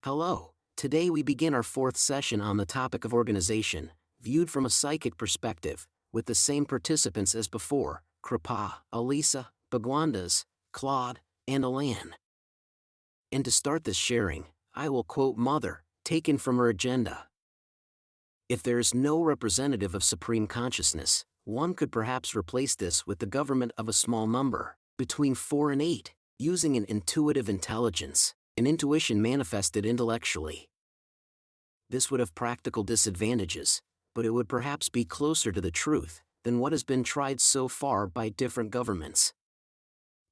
Hello, today we begin our fourth session on the topic of organization, viewed from a psychic perspective, with the same participants as before, Kripa, Elisa, Bagwandas, Claude, and Alan. And to start this sharing, I will quote Mother, taken from her agenda. If there is no representative of supreme consciousness, one could perhaps replace this with the government of a small number, between 4 and 8, using an intuitive intelligence, an intuition manifested intellectually. This would have practical disadvantages, but it would perhaps be closer to the truth than what has been tried so far by different governments.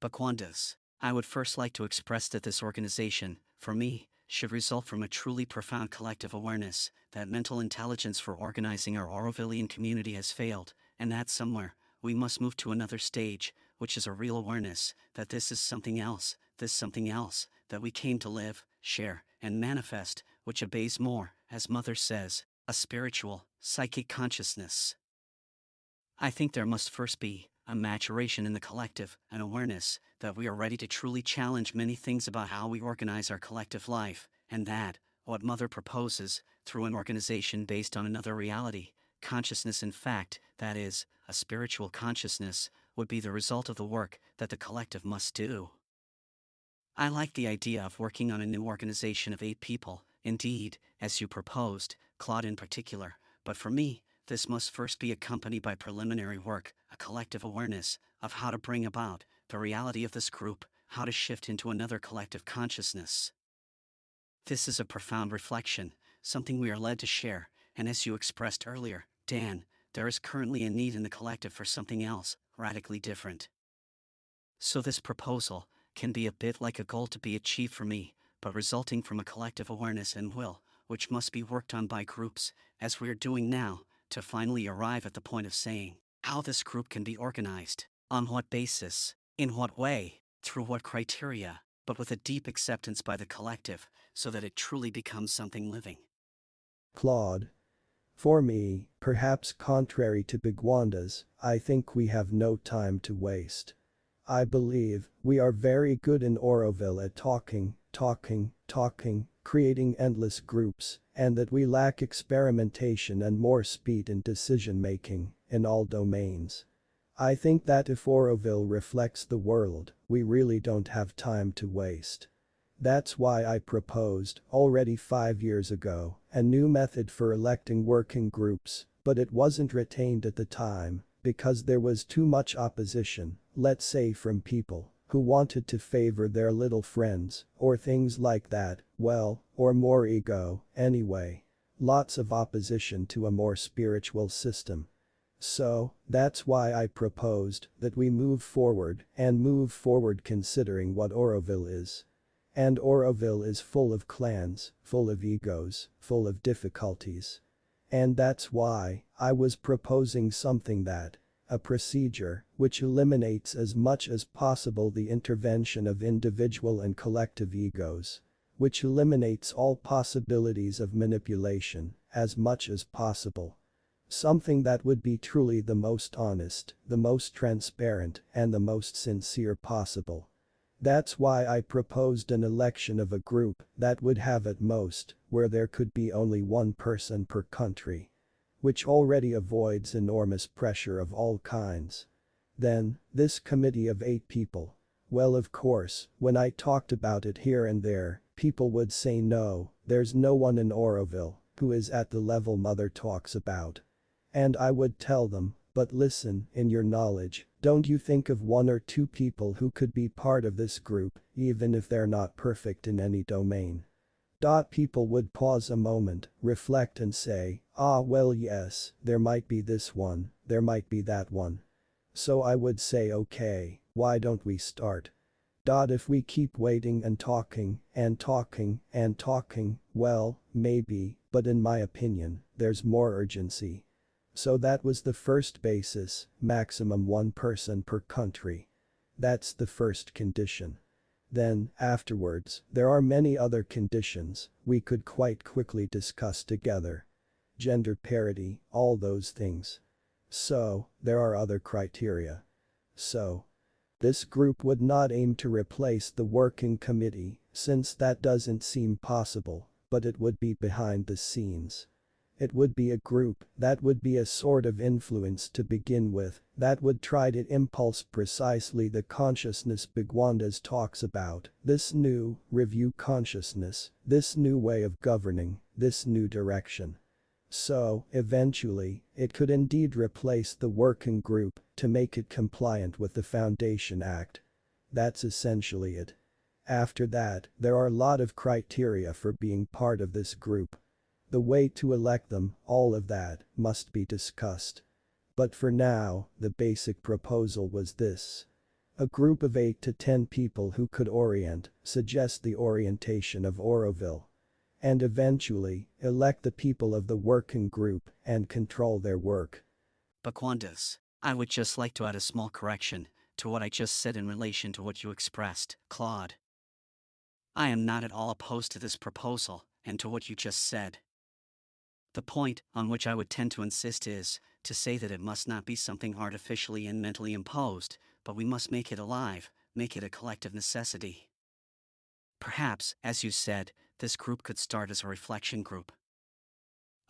Bakwandas, I would first like to express that this organization, for me, should result from a truly profound collective awareness that mental intelligence for organizing our Aurovillian community has failed, and that somewhere, we must move to another stage, which is a real awareness that this is something else, that we came to live, share, and manifest, which obeys more, as Mother says, a spiritual, psychic consciousness. I think there must first be a maturation in the collective, an awareness that we are ready to truly challenge many things about how we organize our collective life, and that, what Mother proposes, through an organization based on another reality, consciousness in fact, that is, a spiritual consciousness, would be the result of the work that the collective must do. I like the idea of working on a new organization of 8 people, indeed, as you proposed, Claude in particular, but for me, this must first be accompanied by preliminary work, a collective awareness, of how to bring about the reality of this group, how to shift into another collective consciousness. This is a profound reflection, something we are led to share, and as you expressed earlier, Dan, there is currently a need in the collective for something else, radically different. So this proposal can be a bit like a goal to be achieved for me, but resulting from a collective awareness and will, which must be worked on by groups, as we are doing now, to finally arrive at the point of saying how this group can be organized, on what basis, in what way, through what criteria, but with a deep acceptance by the collective, so that it truly becomes something living. Claude. For me, perhaps contrary to Bigwanda's, I think we have no time to waste. I believe we are very good in Auroville at talking, creating endless groups, and that we lack experimentation and more speed in decision-making, in all domains. I think that if Auroville reflects the world, we really don't have time to waste. That's why I proposed, already 5 years ago, a new method for electing working groups, but it wasn't retained at the time, because there was too much opposition, let's say from people who wanted to favor their little friends, or things like that, well, or more ego, anyway. Lots of opposition to a more spiritual system. So, that's why I proposed that we move forward considering what Auroville is. And Auroville is full of clans, full of egos, full of difficulties. And that's why I was proposing something that, a procedure which eliminates as much as possible the intervention of individual and collective egos, which eliminates all possibilities of manipulation as much as possible. Something that would be truly the most honest, the most transparent, and the most sincere possible. That's why I proposed an election of a group that would have at most, where there could be only one person per country. Which already avoids enormous pressure of all kinds. Then, this committee of 8 people. Well, of course, when I talked about it here and there, people would say no, there's no one in Auroville who is at the level Mother talks about. And I would tell them, but listen, in your knowledge, don't you think of 1 or 2 people who could be part of this group, even if they're not perfect in any domain? People would pause a moment, reflect and say, well yes, there might be this one, there might be that one. So I would say okay, why don't we start? If we keep waiting and talking, well, maybe, but in my opinion, there's more urgency. So that was the first basis, maximum 1 person per country. That's the first condition. Then, afterwards, there are many other conditions we could quite quickly discuss together. Gender parity, all those things. So, there are other criteria. So, This group would not aim to replace the working committee, since that doesn't seem possible, but it would be behind the scenes. It would be a group that would be a sort of influence to begin with, that would try to impulse precisely the consciousness Bhagwandas talks about, this new, review consciousness, this new way of governing, this new direction. So, eventually, it could indeed replace the working group to make it compliant with the Foundation Act. That's essentially it. After that, there are a lot of criteria for being part of this group. The way to elect them, all of that, must be discussed. But for now, the basic proposal was this. A group of 8 to 10 people who could suggest the orientation of Auroville. And eventually, elect the people of the working group and control their work. Bhagwandas, I would just like to add a small correction to what I just said in relation to what you expressed, Claude. I am not at all opposed to this proposal and to what you just said. The point on which I would tend to insist is to say that it must not be something artificially and mentally imposed, but we must make it alive, make it a collective necessity. Perhaps, as you said, this group could start as a reflection group.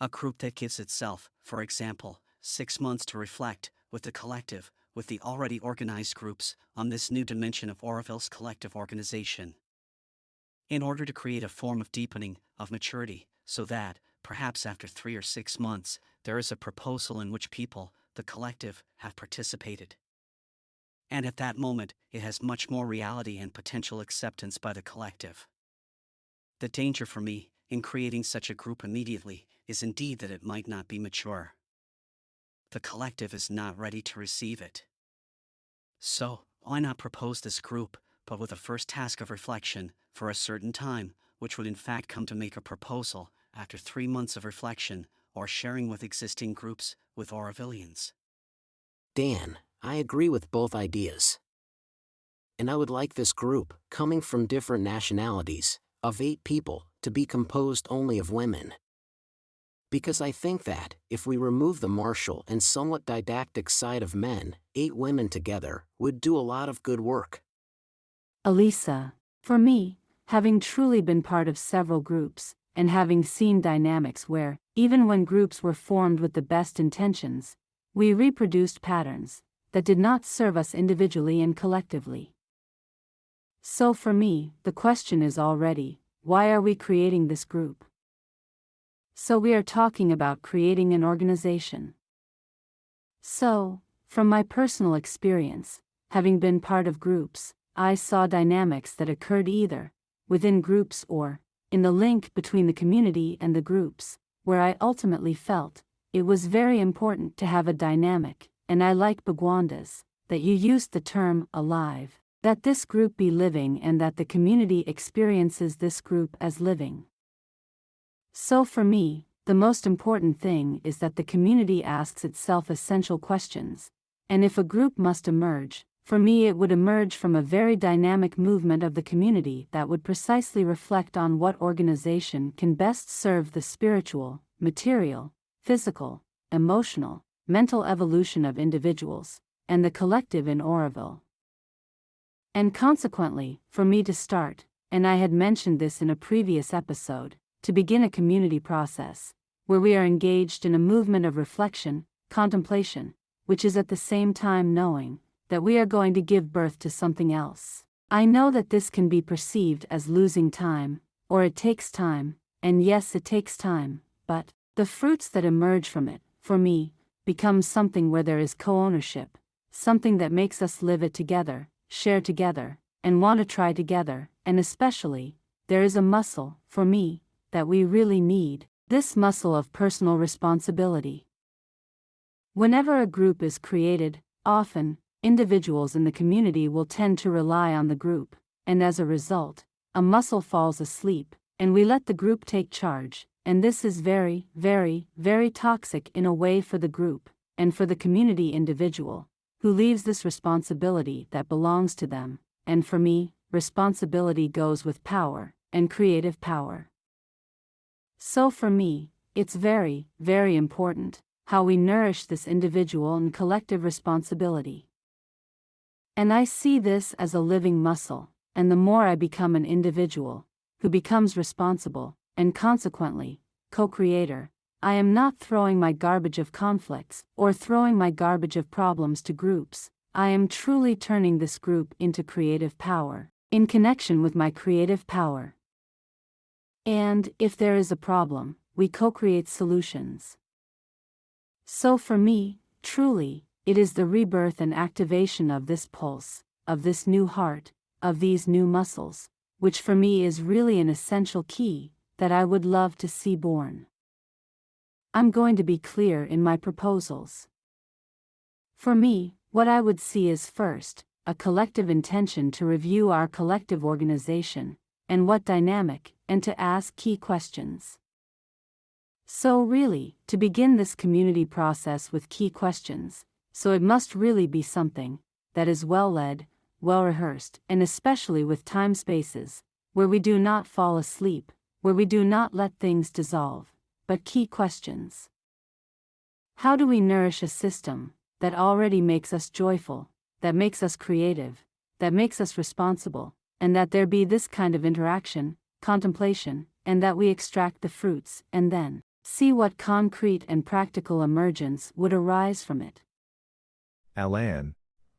A group that gives itself, for example, 6 months to reflect, with the collective, with the already organized groups, on this new dimension of Auroville's collective organization. In order to create a form of deepening, of maturity, so that, perhaps after 3 or 6 months, there is a proposal in which people, the collective, have participated. And at that moment, it has much more reality and potential acceptance by the collective. The danger for me, in creating such a group immediately, is indeed that it might not be mature. The collective is not ready to receive it. So, why not propose this group, but with a first task of reflection, for a certain time, which would in fact come to make a proposal, after 3 months of reflection, or sharing with existing groups, with Aurovillians. Dan, I agree with both ideas. And I would like this group, coming from different nationalities, of 8 people, to be composed only of women. Because I think that, if we remove the martial and somewhat didactic side of men, 8 women together would do a lot of good work. Elisa, for me, having truly been part of several groups, and having seen dynamics where, even when groups were formed with the best intentions, we reproduced patterns that did not serve us individually and collectively. So for me, the question is already, why are we creating this group? So we are talking about creating an organization. So, from my personal experience, having been part of groups, I saw dynamics that occurred either within groups or in the link between the community and the groups, where I ultimately felt it was very important to have a dynamic, and I like Bhagwandas, that you used the term alive, that this group be living and that the community experiences this group as living. So for me, the most important thing is that the community asks itself essential questions, and if a group must emerge, for me it would emerge from a very dynamic movement of the community that would precisely reflect on what organization can best serve the spiritual, material, physical, emotional, mental evolution of individuals, and the collective in Auroville. And consequently, for me to start, and I had mentioned this in a previous episode, to begin a community process, where we are engaged in a movement of reflection, contemplation, which is at the same time knowing that we are going to give birth to something else. I know that this can be perceived as losing time, or it takes time, and yes, it takes time, but the fruits that emerge from it, for me, become something where there is co-ownership, something that makes us live it together, share together, and want to try together, and especially, there is a muscle, for me, that we really need, this muscle of personal responsibility. Whenever a group is created, often, individuals in the community will tend to rely on the group, and as a result, a muscle falls asleep, and we let the group take charge, and this is very, very, very toxic in a way for the group, and for the community individual, who leaves this responsibility that belongs to them, and for me, responsibility goes with power, and creative power. So for me, it's very, very important how we nourish this individual and collective responsibility. And I see this as a living muscle, and the more I become an individual, who becomes responsible, and consequently, co-creator, I am not throwing my garbage of conflicts, or throwing my garbage of problems to groups, I am truly turning this group into creative power, in connection with my creative power. And, if there is a problem, we co-create solutions. So for me, truly, it is the rebirth and activation of this pulse, of this new heart, of these new muscles, which for me is really an essential key, that I would love to see born. I'm going to be clear in my proposals. For me, what I would see is first, a collective intention to review our collective organization, and what dynamic, and to ask key questions. So really, to begin this community process with key questions, so it must really be something that is well led, well rehearsed, and especially with time spaces, where we do not fall asleep, where we do not let things dissolve, but key questions. How do we nourish a system that already makes us joyful, that makes us creative, that makes us responsible, and that there be this kind of interaction, contemplation, and that we extract the fruits, and then see what concrete and practical emergence would arise from it? Alan,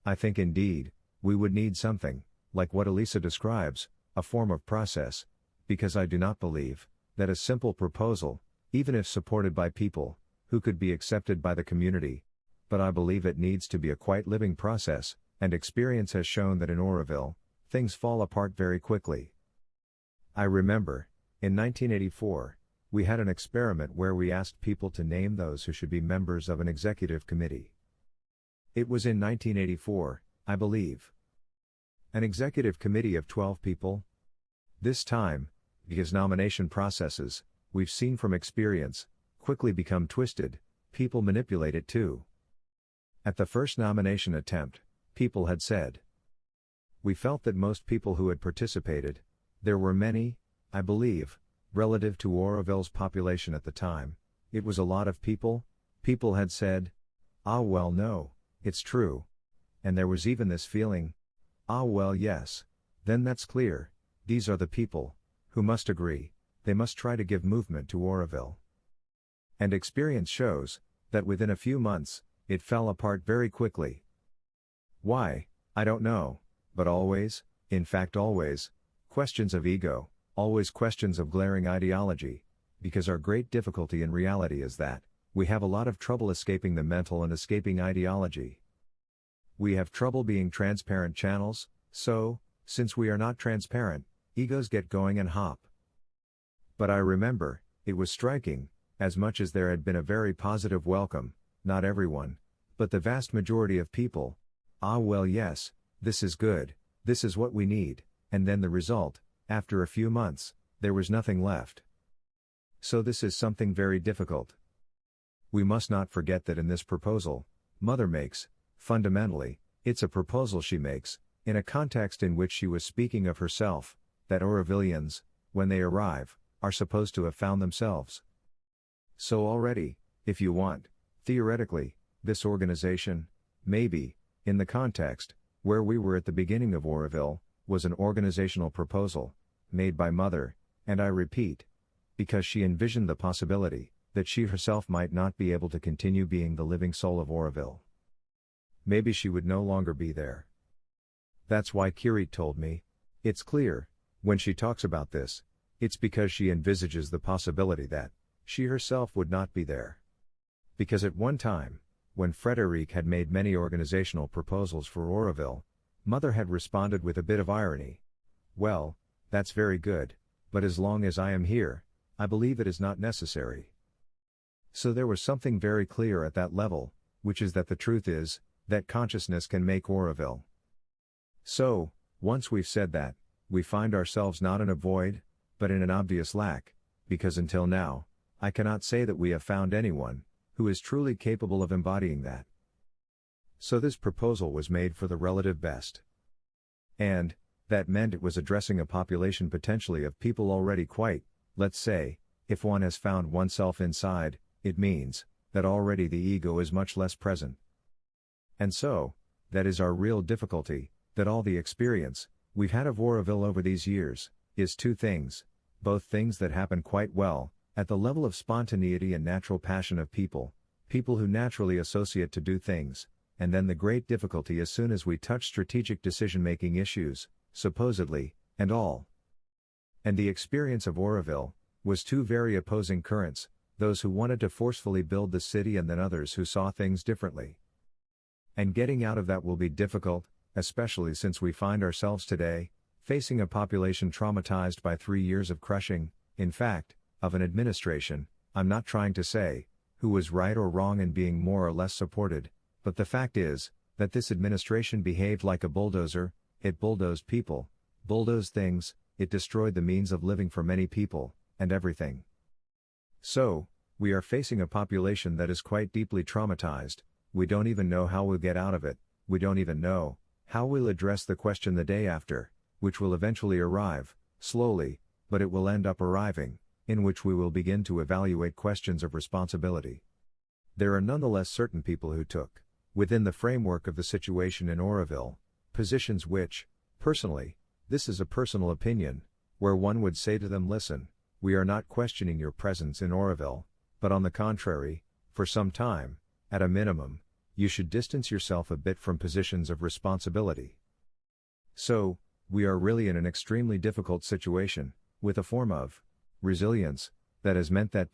I think indeed, we would need something, like what Elisa describes, a form of process, because I do not believe that a simple proposal, even if supported by people who could be accepted by the community, but I believe it needs to be a quite living process, and experience has shown that in Auroville, things fall apart very quickly. I remember, in 1984, we had an experiment where we asked people to name those who should be members of an executive committee. It was in 1984, I believe. An executive committee of 12 people? This time, because nomination processes, we've seen from experience, quickly become twisted, people manipulate it too. At the first nomination attempt, people had said. We felt that most people who had participated, there were many, I believe, relative to Auroville's population at the time, it was a lot of people had said, ah well no, it's true. And there was even this feeling, ah well yes, then that's clear, these are the people, who must agree, they must try to give movement to Auroville. And experience shows, that within a few months, it fell apart very quickly. Why, I don't know, but always, in fact always, questions of ego, always questions of glaring ideology, because our great difficulty in reality is that, we have a lot of trouble escaping the mental and escaping ideology. We have trouble being transparent channels, so, since we are not transparent, egos get going and hop. But I remember, it was striking, as much as there had been a very positive welcome, not everyone, but the vast majority of people, ah well yes, this is good, this is what we need, and then the result, after a few months, there was nothing left. So this is something very difficult. We must not forget that in this proposal, Mother makes, fundamentally, it's a proposal she makes, in a context in which she was speaking of herself, that Aurovillians, when they arrive, are supposed to have found themselves. So already, if you want, theoretically, this organization, maybe, in the context, where we were at the beginning of Auroville, was an organizational proposal, made by Mother, and I repeat, because she envisioned the possibility, that she herself might not be able to continue being the living soul of Auroville. Maybe she would no longer be there. That's why Kirit told me, it's clear, when she talks about this, it's because she envisages the possibility that, she herself would not be there. Because at one time, when Frederic had made many organizational proposals for Auroville, Mother had responded with a bit of irony. Well, that's very good, but as long as I am here, I believe it is not necessary. So there was something very clear at that level, which is that the truth is, that consciousness can make Auroville. So, once we've said that, we find ourselves not in a void, but in an obvious lack, because until now, I cannot say that we have found anyone, who is truly capable of embodying that. So this proposal was made for the relative best. And, that meant it was addressing a population potentially of people already quite, let's say, if one has found oneself inside, it means, that already the ego is much less present. And so, that is our real difficulty, that all the experience we've had of Auroville over these years is two things, both things that happen quite well, at the level of spontaneity and natural passion of people who naturally associate to do things, and then the great difficulty as soon as we touch strategic decision-making issues, supposedly, and all. And the experience of Auroville was two very opposing currents, those who wanted to forcefully build the city and then others who saw things differently. And getting out of that will be difficult, especially since we find ourselves today, facing a population traumatized by 3 years of crushing, in fact, of an administration, I'm not trying to say, who was right or wrong in being more or less supported, but the fact is, that this administration behaved like a bulldozer, it bulldozed people, bulldozed things, it destroyed the means of living for many people, and everything. So, we are facing a population that is quite deeply traumatized, we don't even know how we'll get out of it, we don't even know how we'll address the question the day after, which will eventually arrive, slowly, but it will end up arriving, in which we will begin to evaluate questions of responsibility. There are nonetheless certain people who took, within the framework of the situation in Auroville, positions which, personally, this is a personal opinion, where one would say to them, listen, we are not questioning your presence in Auroville, but on the contrary, for some time, at a minimum, you should distance yourself a bit from positions of responsibility. So, we are really in an extremely difficult situation, with a form of resilience, that has meant that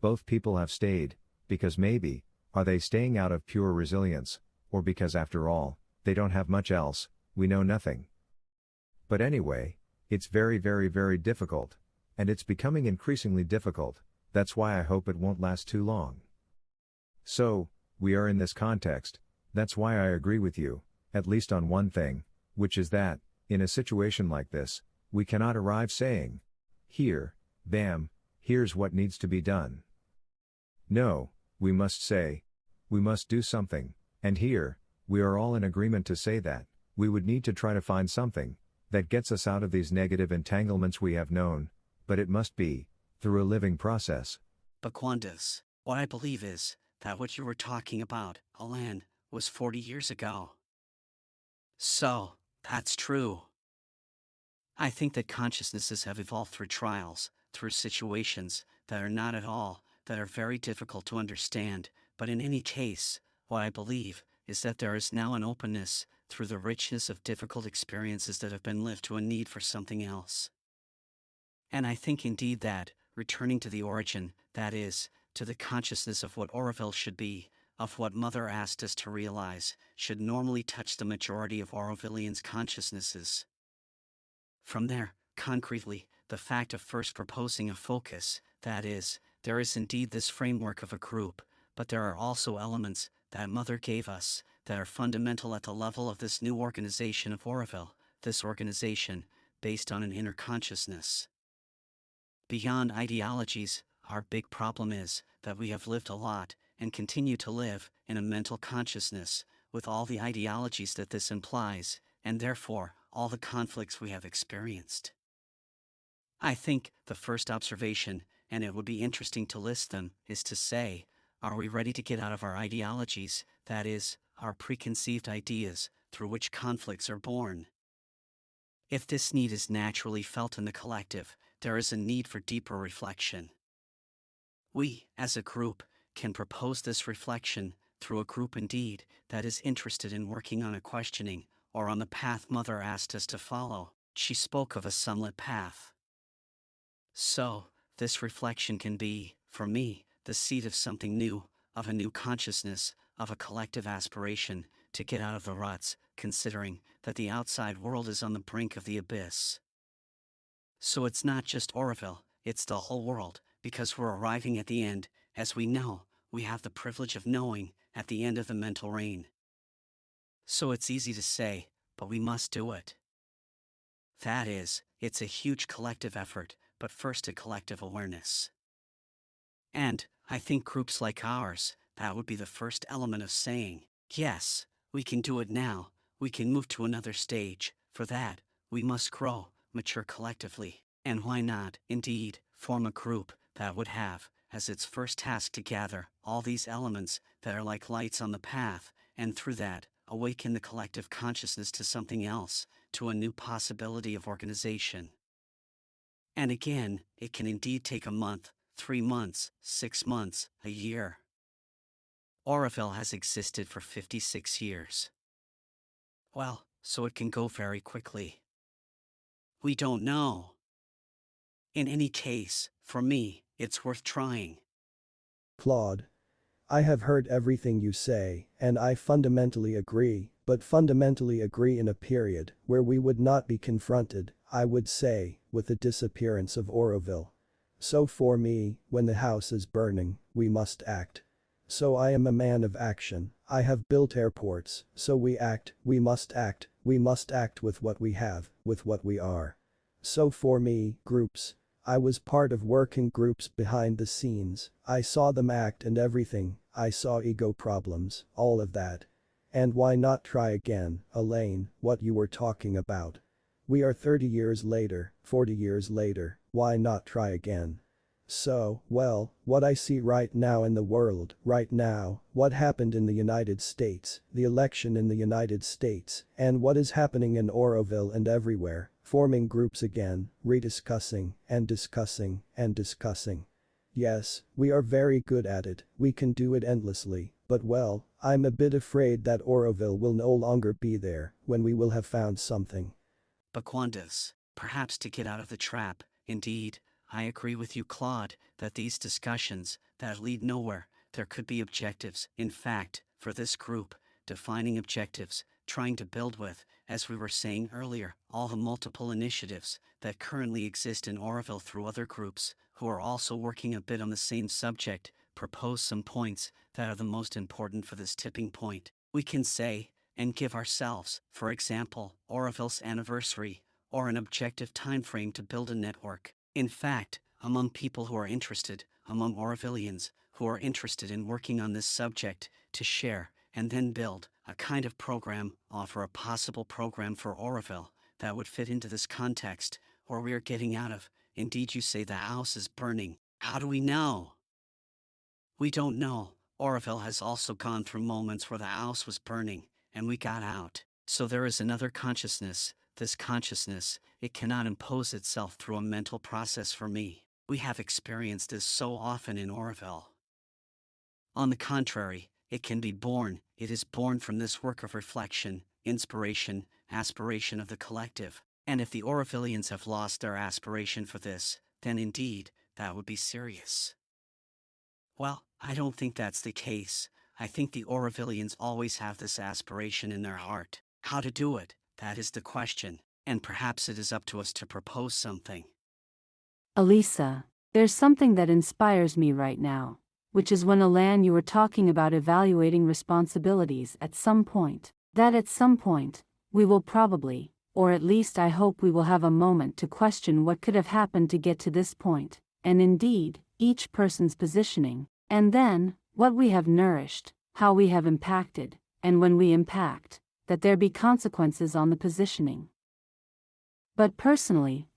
both people have stayed, because maybe, are they staying out of pure resilience, or because after all, they don't have much else, we know nothing. But anyway, it's very very very difficult, and it's becoming increasingly difficult, that's why I hope it won't last too long. So, we are in this context, that's why I agree with you, at least on one thing, which is that, in a situation like this, we cannot arrive saying, here, bam, here's what needs to be done. No, we must say, we must do something, and here, we are all in agreement to say that, we would need to try to find something, that gets us out of these negative entanglements we have known, but it must be, through a living process. Bagwandas, what I believe is, that what you were talking about, Alan, was 40 years ago. So, that's true. I think that consciousnesses have evolved through trials, through situations that are not at all, that are very difficult to understand, but in any case, what I believe is that there is now an openness, through the richness of difficult experiences that have been lived, to a need for something else. And I think indeed that, returning to the origin, that is, to the consciousness of what Auroville should be, of what Mother asked us to realize, should normally touch the majority of Aurovillians' consciousnesses. From there, concretely, the fact of first proposing a focus, that is, there is indeed this framework of a group, but there are also elements that Mother gave us that are fundamental at the level of this new organization of Auroville, this organization, based on an inner consciousness. Beyond ideologies, our big problem is that we have lived a lot, and continue to live, in a mental consciousness, with all the ideologies that this implies, and therefore, all the conflicts we have experienced. I think the first observation, and it would be interesting to list them, is to say, are we ready to get out of our ideologies, that is, our preconceived ideas, through which conflicts are born? If this need is naturally felt in the collective, there is a need for deeper reflection. We, as a group, can propose this reflection, through a group indeed, that is interested in working on a questioning, or on the path Mother asked us to follow. She spoke of a sunlit path. So, this reflection can be, for me, the seed of something new, of a new consciousness, of a collective aspiration, to get out of the ruts, considering that the outside world is on the brink of the abyss. So it's not just Auroville, it's the whole world, because we're arriving at the end, as we know, we have the privilege of knowing, at the end of the mental reign. So it's easy to say, but we must do it. That is, it's a huge collective effort, but first a collective awareness. And, I think groups like ours, that would be the first element of saying, yes, we can do it now, we can move to another stage. For that, we must grow, mature collectively, and why not, indeed, form a group that would have, as its first task to gather all these elements that are like lights on the path, and through that, awaken the collective consciousness to something else, to a new possibility of organization. And again, it can indeed take a month, 3 months, 6 months, a year. Auroville has existed for 56 years. Well, so it can go very quickly. We don't know. In any case, for me, it's worth trying. Claude. I have heard everything you say, and I fundamentally agree, but fundamentally agree in a period where we would not be confronted, I would say, with the disappearance of Auroville. So for me, when the house is burning, we must act. So I am a man of action. I have built airports, so we act, we must act with what we have, with what we are. So for me, groups. I was part of working groups behind the scenes, I saw them act and everything, I saw ego problems, all of that. And why not try again, Elaine, what you were talking about? We are 30 years later, 40 years later, why not try again? So, well, what I see right now in the world, right now, what happened in the United States, the election in the United States, and what is happening in Auroville and everywhere, forming groups again, rediscussing, and discussing, and discussing. Yes, we are very good at it, we can do it endlessly, but well, I'm a bit afraid that Auroville will no longer be there when we will have found something. Baquandas, perhaps to get out of the trap, indeed. I agree with you, Claude, that these discussions that lead nowhere, there could be objectives. In fact, for this group, defining objectives, trying to build with, as we were saying earlier, all the multiple initiatives that currently exist in Auroville through other groups who are also working a bit on the same subject, propose some points that are the most important for this tipping point. We can say, and give ourselves, for example, Auroville's anniversary, or an objective time frame to build a network. In fact, among people who are interested, among Aurovillians who are interested in working on this subject, to share and then build a kind of program, offer a possible program for Auroville that would fit into this context, or we are getting out of. Indeed, you say the house is burning. How do we know? We don't know. Auroville has also gone through moments where the house was burning, and we got out. So there is another consciousness. This consciousness, it cannot impose itself through a mental process for me. We have experienced this so often in Auroville. On the contrary, it can be born, it is born from this work of reflection, inspiration, aspiration of the collective. And if the Aurovillians have lost their aspiration for this, then indeed, that would be serious. Well, I don't think that's the case. I think the Aurovillians always have this aspiration in their heart. How to do it? That is the question, and perhaps it is up to us to propose something. Elisa, there's something that inspires me right now, which is when Alan you were talking about evaluating responsibilities at some point, that at some point, we will probably, or at least I hope we will have a moment to question what could have happened to get to this point, and indeed, each person's positioning, and then, what we have nourished, how we have impacted, and when we impact, that there be consequences on the positioning. But personally,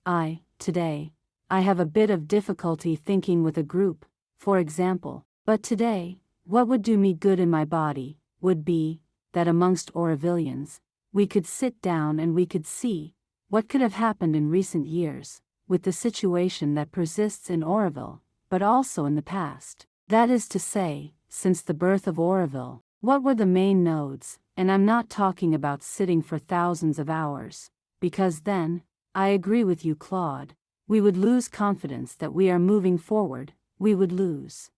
today, I have a bit of difficulty thinking with a group, for example, but today, what would do me good in my body, would be, that amongst Aurovillians, we could sit down and we could see, what could have happened in recent years, with the situation that persists in Auroville, but also in the past. That is to say, since the birth of Auroville, what were the main nodes, and I'm not talking about sitting for thousands of hours, because then, I agree with you, Claude, we would lose confidence that we are moving forward, we would lose.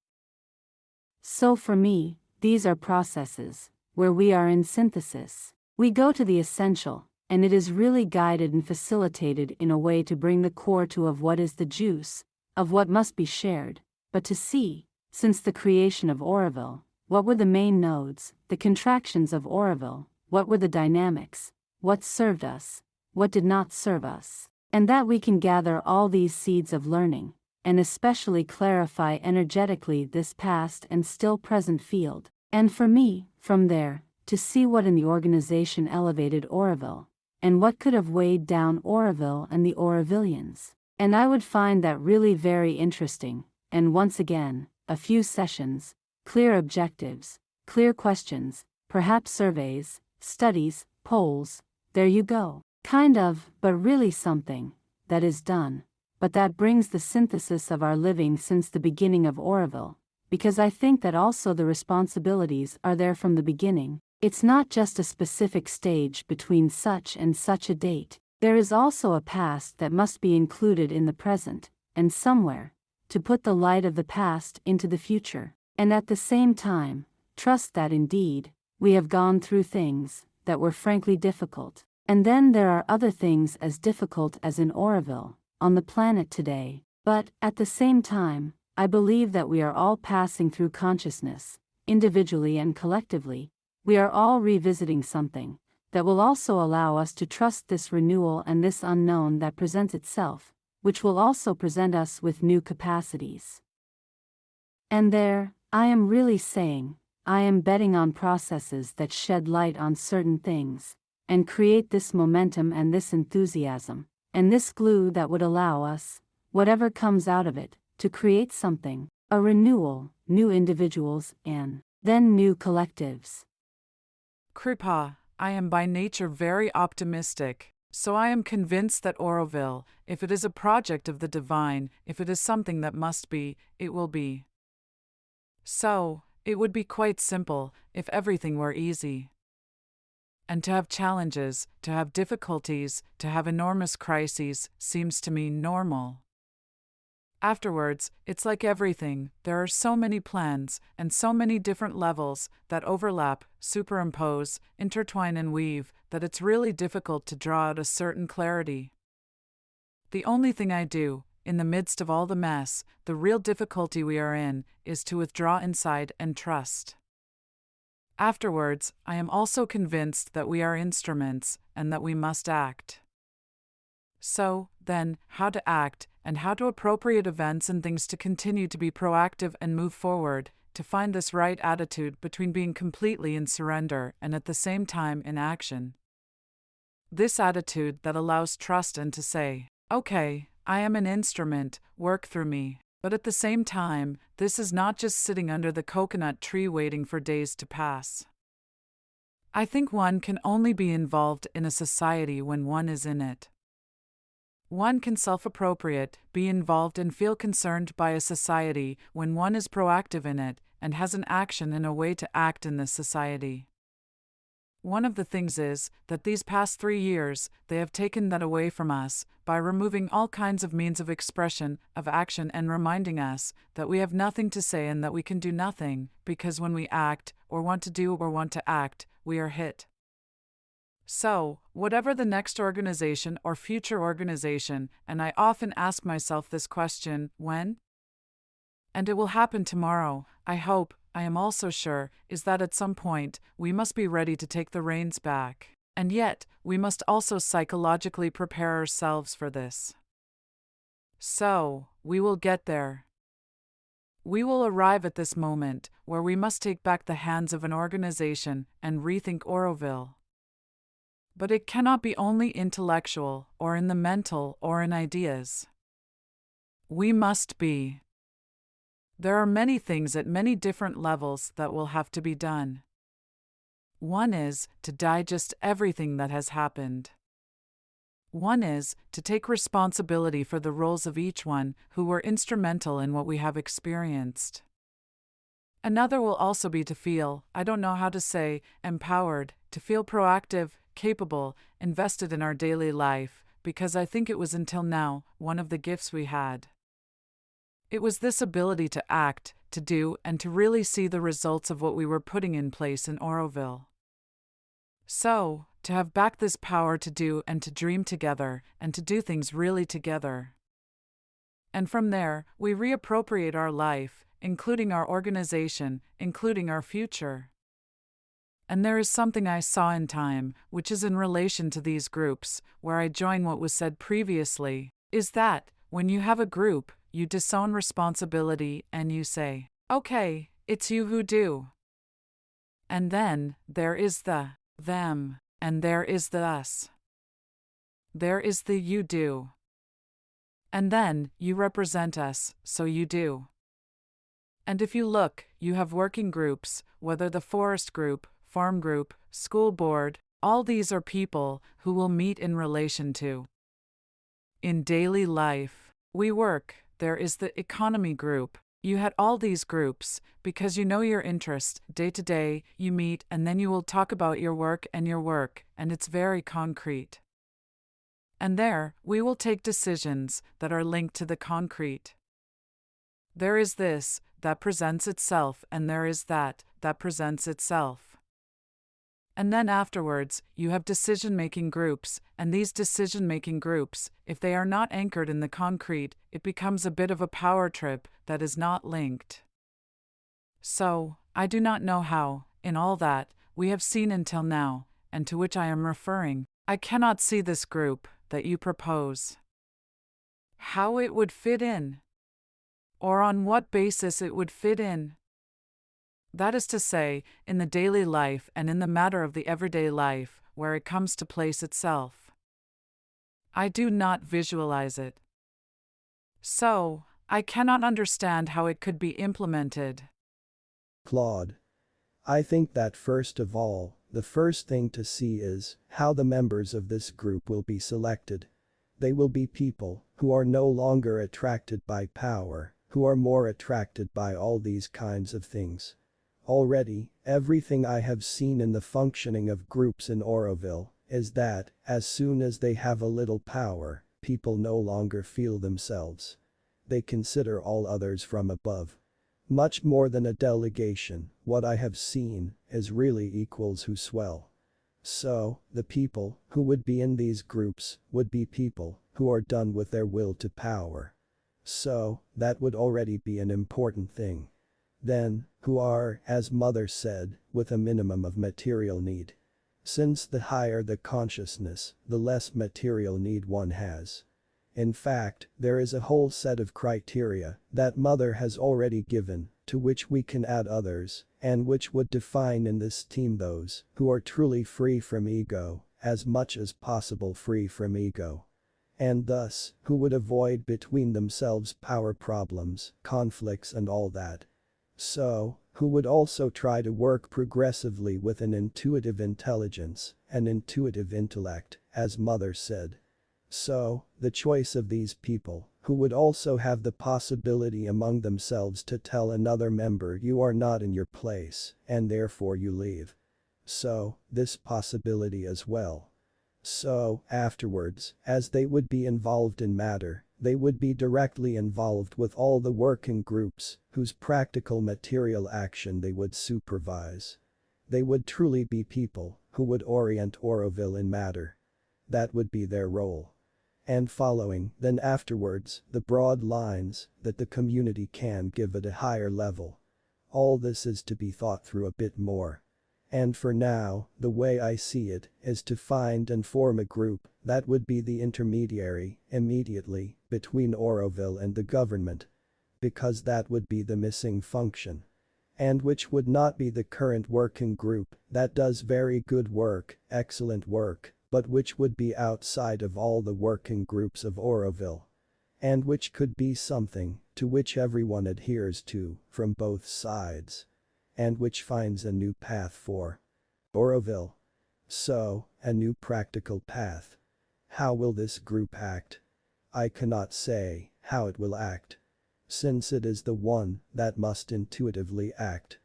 So for me, these are processes, where we are in synthesis. We go to the essential, and it is really guided and facilitated in a way to bring the core to of what is the juice, of what must be shared, but to see, since the creation of Auroville, what were the main nodes, the contractions of Auroville, what were the dynamics, what served us, what did not serve us, and that we can gather all these seeds of learning, and especially clarify energetically this past and still present field, and for me, from there, to see what in the organization elevated Auroville, and what could have weighed down Auroville and the Aurovillians. And I would find that really very interesting, and once again, a few sessions, clear objectives, clear questions, perhaps surveys, studies, polls, there you go. Kind of, but really something, that is done. But that brings the synthesis of our living since the beginning of Auroville, because I think that also the responsibilities are there from the beginning. It's not just a specific stage between such and such a date. There is also a past that must be included in the present, and somewhere, to put the light of the past into the future. And at the same time, trust that indeed, we have gone through things that were frankly difficult. And then there are other things as difficult as in Auroville, on the planet today. But, at the same time, I believe that we are all passing through consciousness, individually and collectively. We are all revisiting something that will also allow us to trust this renewal and this unknown that presents itself, which will also present us with new capacities. And there, I am really saying, I am betting on processes that shed light on certain things, and create this momentum and this enthusiasm, and this glue that would allow us, whatever comes out of it, to create something, a renewal, new individuals, and then new collectives. Kripa, I am by nature very optimistic, so I am convinced that Auroville, if it is a project of the divine, if it is something that must be, it will be. So, it would be quite simple if everything were easy. And to have challenges, to have difficulties, to have enormous crises, seems to me normal. Afterwards, it's like everything, there are so many plans, and so many different levels, that overlap, superimpose, intertwine and weave, that it's really difficult to draw out a certain clarity. The only thing I do, in the midst of all the mess, the real difficulty we are in, is to withdraw inside and trust. Afterwards, I am also convinced that we are instruments, and that we must act. So, then, how to act, and how to appropriate events and things to continue to be proactive and move forward, to find this right attitude between being completely in surrender and at the same time in action. This attitude that allows trust and to say, okay, I am an instrument, work through me, but at the same time, this is not just sitting under the coconut tree waiting for days to pass. I think one can only be involved in a society when one is in it. One can self-appropriate, be involved and feel concerned by a society when one is proactive in it and has an action and a way to act in this society. One of the things is that these past 3 years, they have taken that away from us by removing all kinds of means of expression, of action, and reminding us that we have nothing to say and that we can do nothing, because when we act, or want to do or want to act, we are hit. So, whatever the next organization or future organization, and I often ask myself this question, when? And it will happen tomorrow, I hope, I am also sure, is that at some point, we must be ready to take the reins back. And yet, we must also psychologically prepare ourselves for this. So, we will get there. We will arrive at this moment, where we must take back the hands of an organization and rethink Auroville. But it cannot be only intellectual, or in the mental, or in ideas. We must be. There are many things at many different levels that will have to be done. One is to digest everything that has happened. One is to take responsibility for the roles of each one who were instrumental in what we have experienced. Another will also be to feel, I don't know how to say, empowered, to feel proactive, capable, invested in our daily life, because I think it was until now one of the gifts we had. It was this ability to act, to do, and to really see the results of what we were putting in place in Auroville. So, to have back this power to do and to dream together, and to do things really together. And from there, we reappropriate our life, including our organization, including our future. And there is something I saw in time, which is in relation to these groups, where I join what was said previously, is that, when you have a group, you disown responsibility and you say, okay, it's you who do. And then, there is the them, and there is the us. There is the you do. And then, you represent us, so you do. And if you look, you have working groups, whether the forest group, farm group, school board, all these are people who will meet in relation to. In daily life, we work, there is the economy group. You had all these groups, because you know your interests, day to day, you meet and then you will talk about your work, and it's very concrete. And there, we will take decisions that are linked to the concrete. There is this, that presents itself, and there is that presents itself. And then afterwards, you have decision-making groups, and these decision-making groups, if they are not anchored in the concrete, it becomes a bit of a power trip that is not linked. So, I do not know how, in all that we have seen until now, and to which I am referring, I cannot see this group that you propose. How it would fit in, or on what basis it would fit in. That is to say, in the daily life and in the matter of the everyday life, where it comes to place itself. I do not visualize it. So, I cannot understand how it could be implemented. Claude. I think that first of all, the first thing to see is how the members of this group will be selected. They will be people who are no longer attracted by power, who are more attracted by all these kinds of things. Already, everything I have seen in the functioning of groups in Auroville is that, as soon as they have a little power, people no longer feel themselves. They consider all others from above. Much more than a delegation, what I have seen is really equals who swell. So, the people who would be in these groups would be people who are done with their will to power. So, that would already be an important thing. Then, who are, as Mother said, with a minimum of material need. Since the higher the consciousness, the less material need one has. In fact, there is a whole set of criteria that Mother has already given, to which we can add others, and which would define in this team those who are truly free from ego, as much as possible free from ego. And thus, who would avoid between themselves power problems, conflicts and all that. So, who would also try to work progressively with an intuitive intelligence, an intuitive intellect, as Mother said. So, the choice of these people, who would also have the possibility among themselves to tell another member you are not in your place, and therefore you leave. So, this possibility as well. So, afterwards, as they would be involved in matter, they would be directly involved with all the working groups, whose practical material action they would supervise. They would truly be people who would orient Auroville in matter. That would be their role. And following, then afterwards, the broad lines that the community can give at a higher level. All this is to be thought through a bit more. And for now, the way I see it is to find and form a group that would be the intermediary, immediately, between Auroville and the government. Because that would be the missing function. And which would not be the current working group that does very good work, excellent work, but which would be outside of all the working groups of Auroville. And which could be something to which everyone adheres to, from both sides. And which finds a new path for Auroville. So, a new practical path. How will this group act? I cannot say how it will act. Since it is the one that must intuitively act.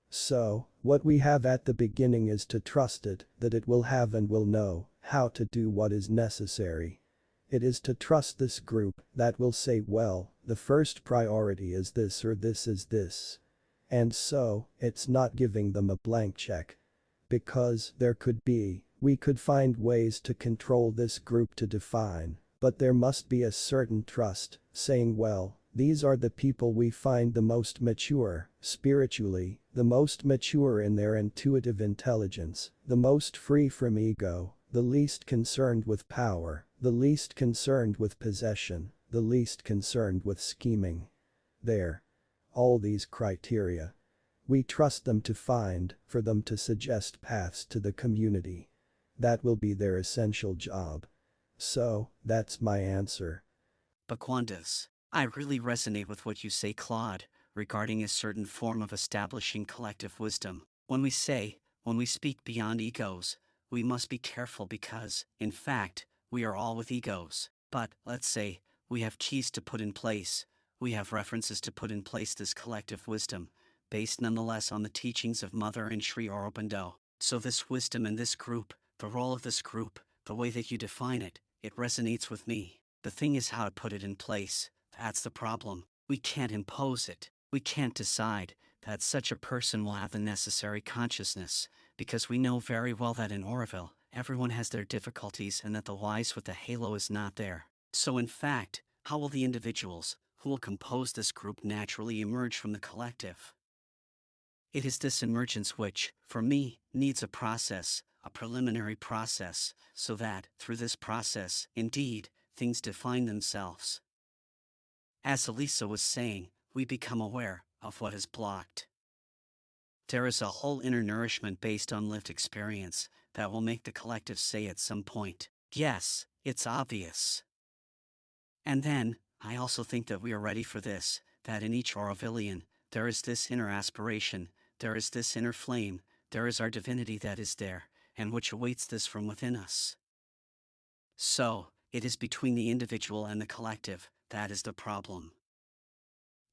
So, what we have at the beginning is to trust it, that it will have and will know how to do what is necessary. It is to trust this group that will say, well, the first priority is this or this is this. And so, it's not giving them a blank check. Because we could find ways to control this group to define, but there must be a certain trust, saying well, these are the people we find the most mature, spiritually, the most mature in their intuitive intelligence, the most free from ego, the least concerned with power, the least concerned with possession, the least concerned with scheming. There. All these criteria. We trust them to find, for them to suggest paths to the community. That will be their essential job. So, that's my answer. Baquandas, I really resonate with what you say, Claude, regarding a certain form of establishing collective wisdom. When we say, when we speak beyond egos, we must be careful because, in fact, we are all with egos. But, let's say, we have keys to put in place, we have references to put in place this collective wisdom, based nonetheless on the teachings of Mother and Sri Aurobindo. So this wisdom and this group, the role of this group, the way that you define it, it resonates with me. The thing is how to put it in place. That's the problem. We can't impose it. We can't decide that such a person will have the necessary consciousness, because we know very well that in Auroville, everyone has their difficulties and that the wise with the halo is not there. So in fact, how will the individuals who will compose this group naturally emerge from the collective? It is this emergence which, for me, needs a process, a preliminary process, so that, through this process, indeed, things define themselves. As Elisa was saying, we become aware of what is blocked. There is a whole inner nourishment based on lived experience that will make the collective say at some point, yes, it's obvious. And then, I also think that we are ready for this, that in each Aurovillian, there is this inner aspiration, there is this inner flame, there is our divinity that is there, and which awaits this from within us. So, it is between the individual and the collective, that is the problem.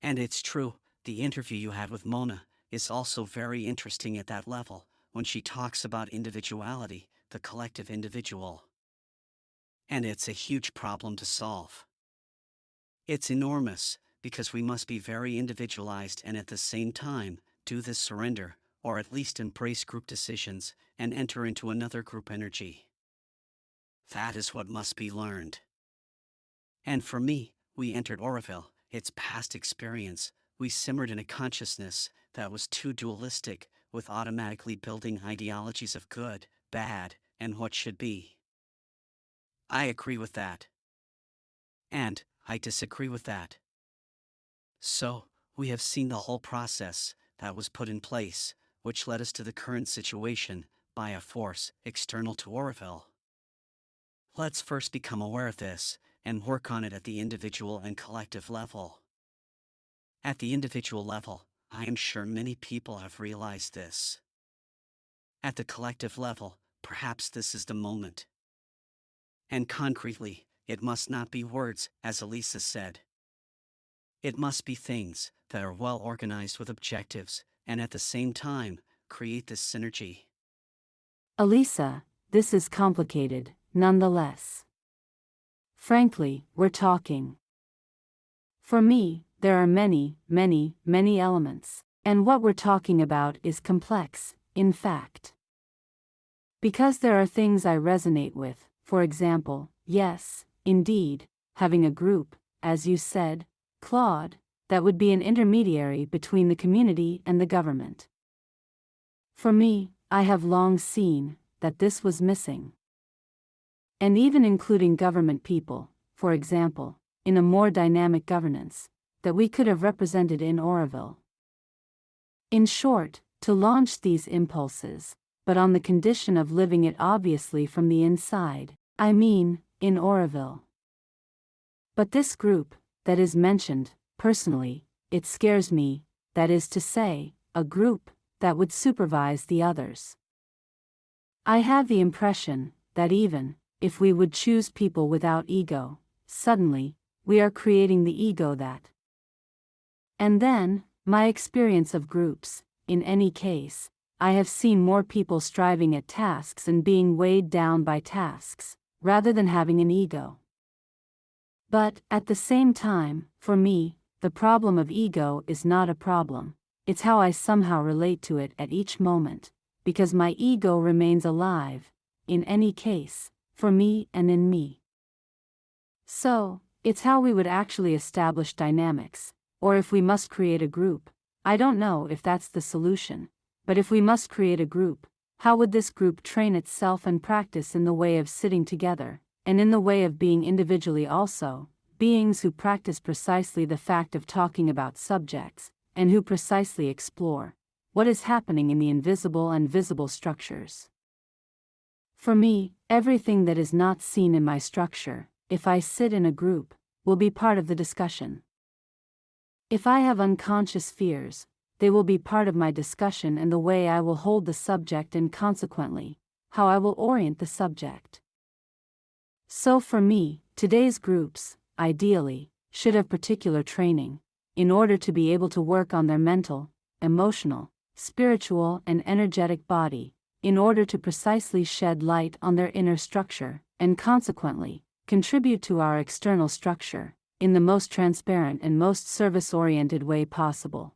And it's true, the interview you had with Mona is also very interesting at that level, when she talks about individuality, the collective individual. And it's a huge problem to solve. It's enormous, because we must be very individualized and at the same time, do this surrender, or at least embrace group decisions, and enter into another group energy. That is what must be learned. And for me, we entered Auroville, its past experience, we simmered in a consciousness that was too dualistic, with automatically building ideologies of good, bad, and what should be. I agree with that. And I disagree with that. So, we have seen the whole process that was put in place, which led us to the current situation, by a force external to Auroville. Let's first become aware of this, and work on it at the individual and collective level. At the individual level, I am sure many people have realized this. At the collective level, perhaps this is the moment. And concretely, it must not be words, as Elisa said. It must be things that are well organized with objectives, and at the same time, create this synergy. Elisa, this is complicated, nonetheless. Frankly, we're talking. For me, there are many, many, many elements, and what we're talking about is complex, in fact. Because there are things I resonate with, for example, yes, indeed, having a group, as you said, Claude, that would be an intermediary between the community and the government. For me, I have long seen that this was missing. And even including government people, for example, in a more dynamic governance, that we could have represented in Auroville. In short, to launch these impulses, but on the condition of living it obviously from the inside, I mean, in Auroville. But this group, that is mentioned, personally, it scares me, that is to say, a group that would supervise the others. I have the impression that even if we would choose people without ego, suddenly, we are creating the ego that. And then, my experience of groups, in any case, I have seen more people striving at tasks and being weighed down by tasks, rather than having an ego. But, at the same time, for me, the problem of ego is not a problem, it's how I somehow relate to it at each moment, because my ego remains alive, in any case, for me and in me. So, it's how we would actually establish dynamics, or if we must create a group. I don't know if that's the solution, but if we must create a group, how would this group train itself and practice in the way of sitting together, and in the way of being individually also, beings who practice precisely the fact of talking about subjects, and who precisely explore what is happening in the invisible and visible structures. For me, everything that is not seen in my structure, if I sit in a group, will be part of the discussion. If I have unconscious fears, they will be part of my discussion and the way I will hold the subject and consequently, how I will orient the subject. So for me, today's groups, ideally, should have particular training, in order to be able to work on their mental, emotional, spiritual and energetic body, in order to precisely shed light on their inner structure, and consequently, contribute to our external structure, in the most transparent and most service-oriented way possible.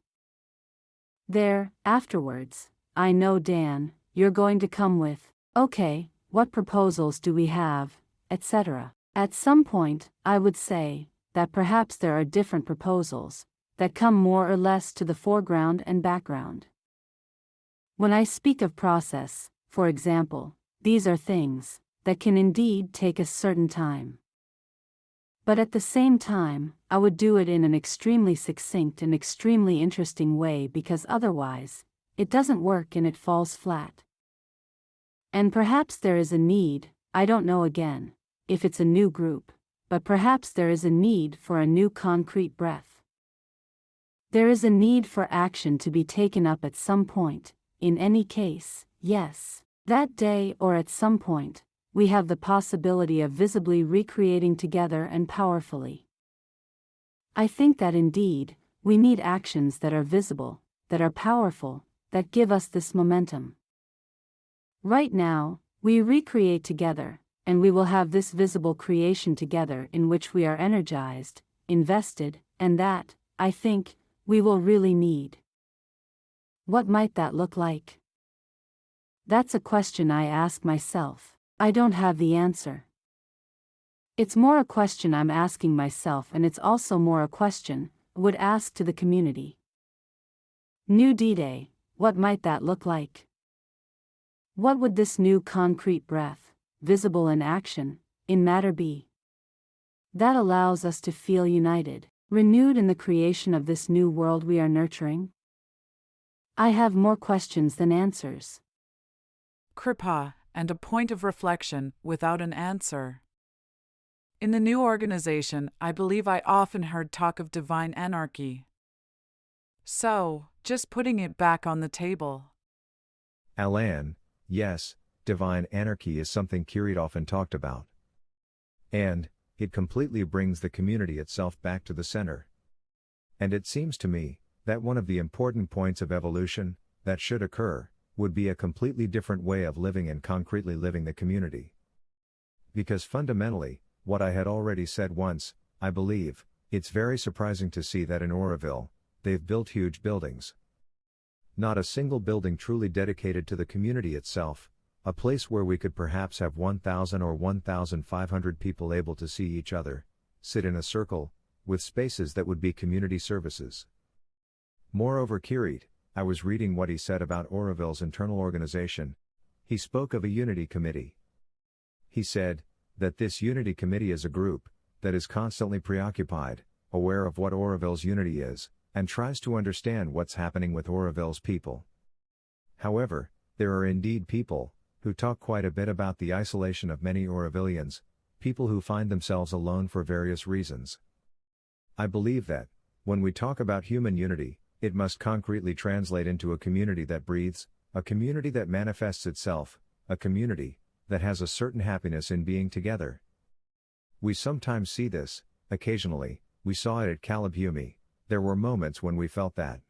Afterwards, I know Dan, you're going to come with, okay, what proposals do we have, etc. At some point, I would say, that perhaps there are different proposals, that come more or less to the foreground and background. When I speak of process, for example, these are things that can indeed take a certain time. But at the same time, I would do it in an extremely succinct and extremely interesting way because otherwise, it doesn't work and it falls flat. And perhaps there is a need, I don't know again, if it's a new group, but perhaps there is a need for a new concrete breath. There is a need for action to be taken up at some point, in any case, yes, that day or at some point, we have the possibility of visibly recreating together and powerfully. I think that indeed, we need actions that are visible, that are powerful, that give us this momentum. Right now, we recreate together, and we will have this visible creation together in which we are energized, invested, and that, I think, we will really need. What might that look like? That's a question I ask myself. I don't have the answer. It's more a question I'm asking myself, and it's also more a question I would ask to the community. New D-Day, what might that look like? What would this new concrete breath, visible in action, in matter be? That allows us to feel united, renewed in the creation of this new world we are nurturing? I have more questions than answers. Kripa, and a point of reflection without an answer. In the new organization, I believe I often heard talk of divine anarchy. So, just putting it back on the table. Alan, yes, divine anarchy is something Kirit often talked about. And, it completely brings the community itself back to the center. And it seems to me, that one of the important points of evolution, that should occur, would be a completely different way of living and concretely living the community. Because fundamentally, what I had already said once, I believe, it's very surprising to see that in Auroville, they've built huge buildings. Not a single building truly dedicated to the community itself, a place where we could perhaps have 1,000 or 1,500 people able to see each other, sit in a circle, with spaces that would be community services. Moreover, Kirit, I was reading what he said about Auroville's internal organization. He spoke of a unity committee. He said that this unity committee is a group that is constantly preoccupied, aware of what Auroville's unity is, and tries to understand what's happening with Auroville's people. However, there are indeed people who talk quite a bit about the isolation of many Aurovillians, people who find themselves alone for various reasons. I believe that, when we talk about human unity, it must concretely translate into a community that breathes, a community that manifests itself, a community that has a certain happiness in being together. We sometimes see this, occasionally, we saw it at Kalabhumi, there were moments when we felt that.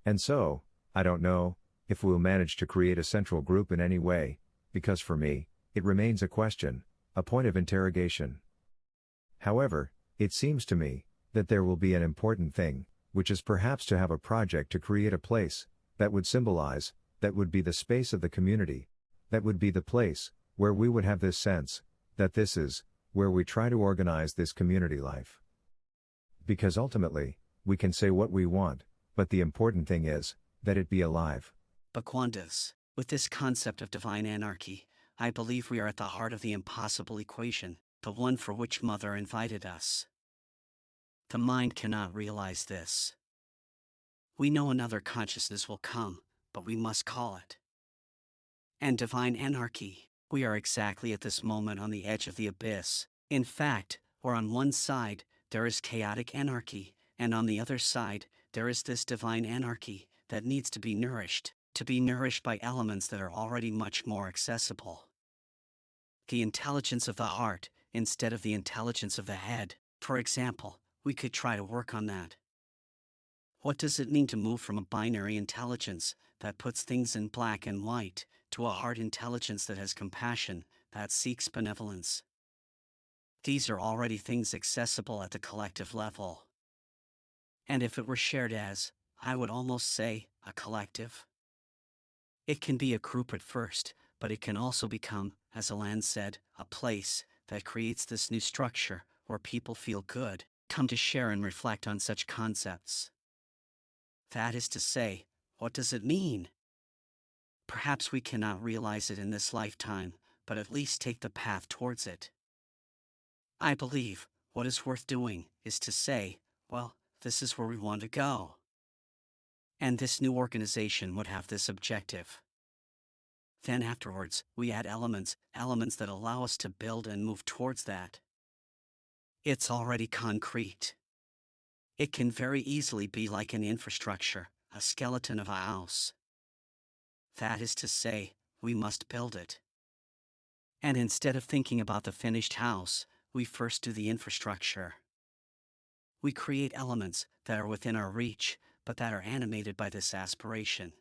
And so, I don't know if we'll manage to create a central group in any way, because for me, it remains a question, a point of interrogation. However, it seems to me that there will be an important thing, which is perhaps to have a project to create a place that would symbolize, that would be the space of the community, that would be the place where we would have this sense that this is where we try to organize this community life. Because ultimately, we can say what we want, but the important thing is that it be alive. Bhagwandas, with this concept of divine anarchy, I believe we are at the heart of the impossible equation, the one for which Mother invited us. The mind cannot realize this. We know another consciousness will come, but we must call it. And divine anarchy, we are exactly at this moment on the edge of the abyss. In fact, where on one side there is chaotic anarchy, and on the other side there is this divine anarchy that needs to be nourished by elements that are already much more accessible. The intelligence of the heart instead of the intelligence of the head, for example, we could try to work on that. What does it mean to move from a binary intelligence that puts things in black and white to a heart intelligence that has compassion, that seeks benevolence? These are already things accessible at the collective level. And if it were shared as, I would almost say, a collective. It can be a group at first, but it can also become, as Alan said, a place that creates this new structure where people feel good, come to share and reflect on such concepts. That is to say, what does it mean? Perhaps we cannot realize it in this lifetime, but at least take the path towards it. I believe what is worth doing is to say, well, this is where we want to go. And this new organization would have this objective. Then afterwards, we add elements that allow us to build and move towards that. It's already concrete. It can very easily be like an infrastructure, a skeleton of a house. That is to say, we must build it. And instead of thinking about the finished house, we first do the infrastructure. We create elements that are within our reach, but that are animated by this aspiration.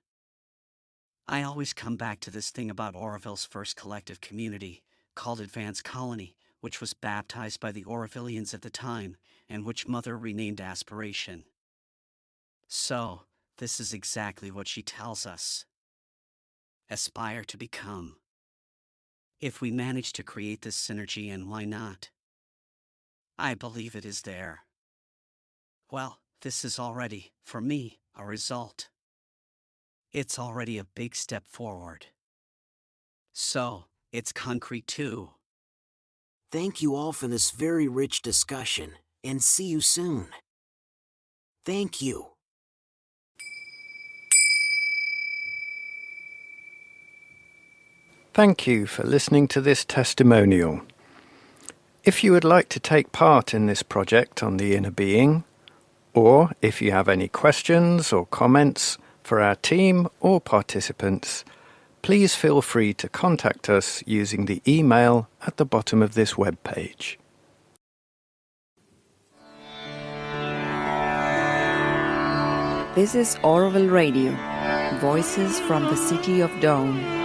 I always come back to this thing about Auroville's first collective community, called Advanced Colony, which was baptized by the Aurovillians at the time, and which Mother renamed Aspiration. So, this is exactly what she tells us. Aspire to become. If we manage to create this synergy, and why not? I believe it is there. Well, this is already, for me, a result. It's already a big step forward. So, it's concrete too. Thank you all for this very rich discussion, and see you soon. Thank you. Thank you for listening to this testimonial. If you would like to take part in this project on the inner being, or if you have any questions or comments for our team or participants, please feel free to contact us using the email at the bottom of this webpage. This is Auroville Radio, voices from the city of dawn.